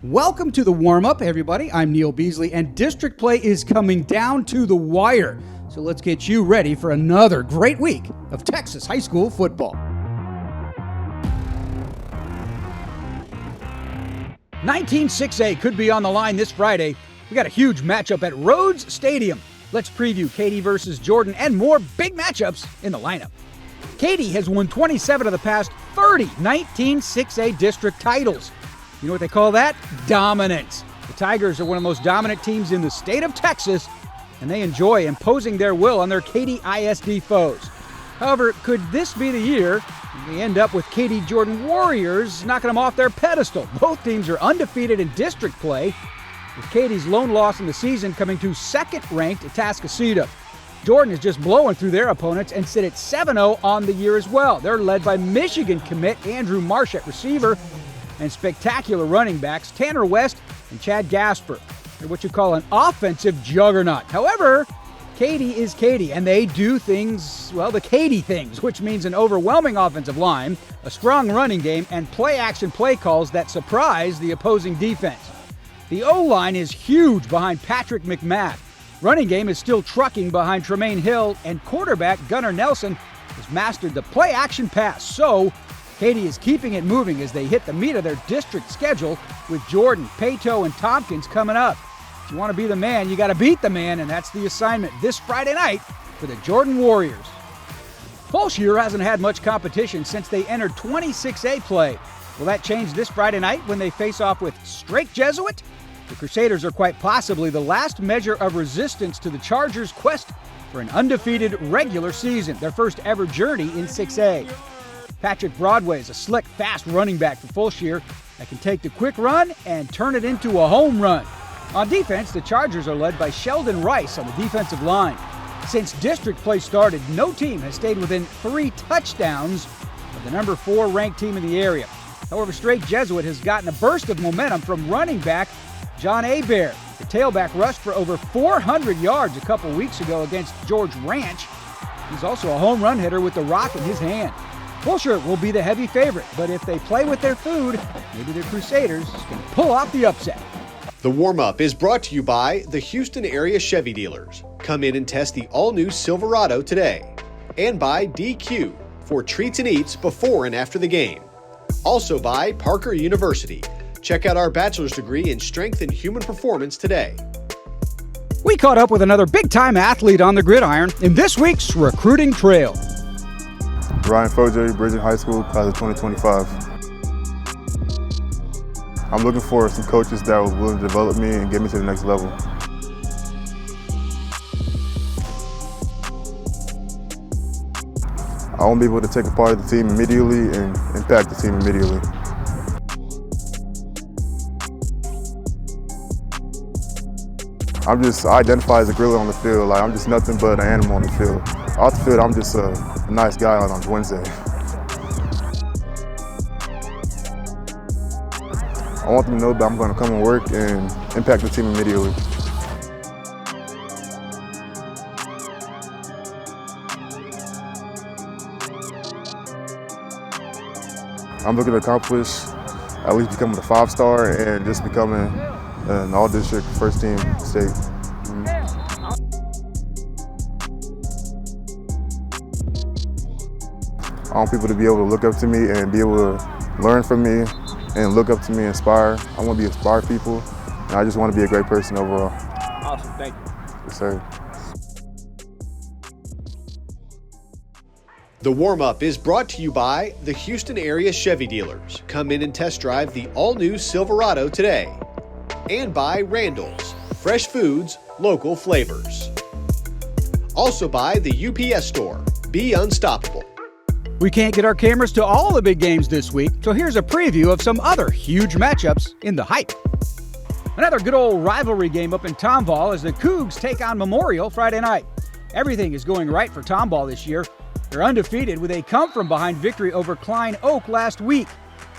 Welcome to the warm-up, everybody. I'm Neil Beasley, and district play is coming down to the wire. So let's get you ready for another great week of Texas high school football. 19-6A could be on the line this Friday. We got a huge matchup at Rhodes Stadium. Let's preview Katy versus Jordan and more big matchups in the lineup. Katy has won 27 of the past 30 19-6A district titles. You know what they call that? Dominance. The Tigers are one of the most dominant teams in the state of Texas, and they enjoy imposing their will on their Katy ISD foes. However, could this be the year we end up with Katy Jordan Warriors knocking them off their pedestal? Both teams are undefeated in district play, with Katy's lone loss in the season coming to second-ranked Atascocita. Jordan is just blowing through their opponents and sit at 7-0 on the year as well. They're led by Michigan commit Andrew Marsh at receiver, and spectacular running backs Tanner West and Chad Gasper. They're what you call an offensive juggernaut. However, Katy is Katy, and they do things, well, the Katy things, which means an overwhelming offensive line, a strong running game, and play-action play calls that surprise the opposing defense. The O-line is huge behind Patrick McMath. Running game is still trucking behind Tremaine Hill, and quarterback Gunnar Nelson has mastered the play-action pass. So, Katy is keeping it moving as they hit the meat of their district schedule with Jordan, Pato, and Tompkins coming up. If you want to be the man, you got to beat the man, and that's the assignment this Friday night for the Jordan Warriors. Fodje hasn't had much competition since they entered 26A play. Will that change this Friday night when they face off with Strake Jesuit? The Crusaders are quite possibly the last measure of resistance to the Chargers' quest for an undefeated regular season, their first ever journey in 6A. Patrick Broadway is a slick, fast running back for Fodje that can take the quick run and turn it into a home run. On defense, the Chargers are led by Sheldon Rice on the defensive line. Since district play started, no team has stayed within 3 touchdowns of the number 4 ranked team in the area. However, Strake Jesuit has gotten a burst of momentum from running back John Abair. The tailback rushed for over 400 yards a couple weeks ago against George Ranch. He's also a home run hitter with the rock in his hand. Fodje will be the heavy favorite, but if they play with their food, maybe the Crusaders can pull off the upset. The warm-up is brought to you by the Houston area Chevy dealers. Come in and test the all-new Silverado today. And by DQ for treats and eats before and after the game. Also by Parker University. Check out our bachelor's degree in strength and human performance today. We caught up with another big-time athlete on the gridiron in this week's Recruiting Trail. Ryan Fodje, Bridgeland High School, class of 2025. I'm looking for some coaches that were willing to develop me and get me to the next level. I want to be able to take a part of the team immediately and impact the team immediately. I identify as a gorilla on the field. Like, I'm just nothing but an animal on the field. Off the field, I'm just a nice guy on Wednesday. I want them to know that I'm going to come and work and impact the team immediately. I'm looking to accomplish at least becoming a 5-star and just becoming an all-district first-team state. I want people to be able to look up to me and be able to learn from me and look up to me and inspire. I want to inspire people, and I just want to be a great person overall. Awesome, thank you. Yes, sir. The warm-up is brought to you by the Houston area Chevy dealers. Come in and test drive the all-new Silverado today. And by Randall's, fresh foods, local flavors. Also by the UPS store, be unstoppable. We can't get our cameras to all the big games this week, so here's a preview of some other huge matchups in the hype. Another good old rivalry game up in Tomball as the Cougs take on Memorial Friday night. Everything is going right for Tomball this year. They're undefeated with a come-from-behind victory over Klein Oak last week.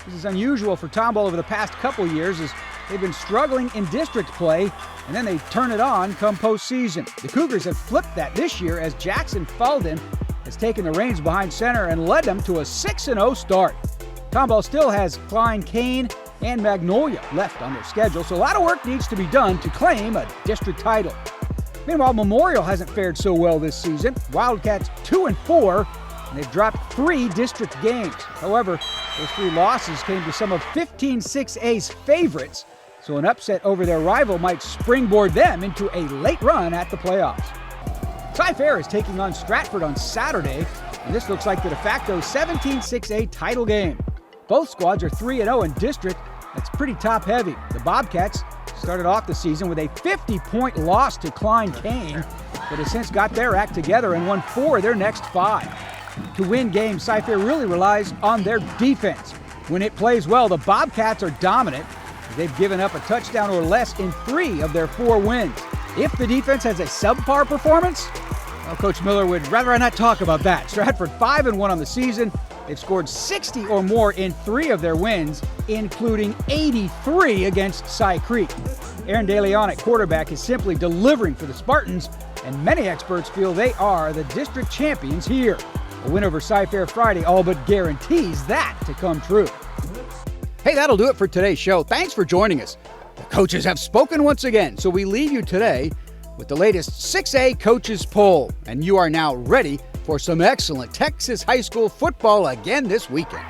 This is unusual for Tomball over the past couple years as they've been struggling in district play, and then they turn it on come postseason. The Cougars have flipped that this year as Jackson Falden has taken the reins behind center and led them to a 6-0 start. Tomball still has Klein Kane and Magnolia left on their schedule, so a lot of work needs to be done to claim a district title. Meanwhile, Memorial hasn't fared so well this season. Wildcats 2-4, and they've dropped 3 district games. However, those 3 losses came to some of 15 6A's favorites, so an upset over their rival might springboard them into a late run at the playoffs. Cy-Fair is taking on Stratford on Saturday, and this looks like the de facto 17 6A title game. Both squads are 3-0 in district. That's pretty top-heavy. The Bobcats started off the season with a 50-point loss to Klein Kane, but has since got their act together and won 4 of their next 5. To win games, Cy-Fair really relies on their defense. When it plays well, the Bobcats are dominant. They've given up a touchdown or less in 3 of their 4 wins. If the defense has a subpar performance, well, Coach Miller would rather I not talk about that. Stratford 5-1 on the season. They've scored 60 or more in 3 of their wins, including 83 against Cy Creek. Aaron DeLeon at quarterback is simply delivering for the Spartans, and many experts feel they are the district champions here. A win over Cy-Fair Friday all but guarantees that to come true. Hey, that'll do it for today's show. Thanks for joining us. The coaches have spoken once again, so we leave you today with the latest 6A coaches poll. And you are now ready for some excellent Texas high school football again this weekend.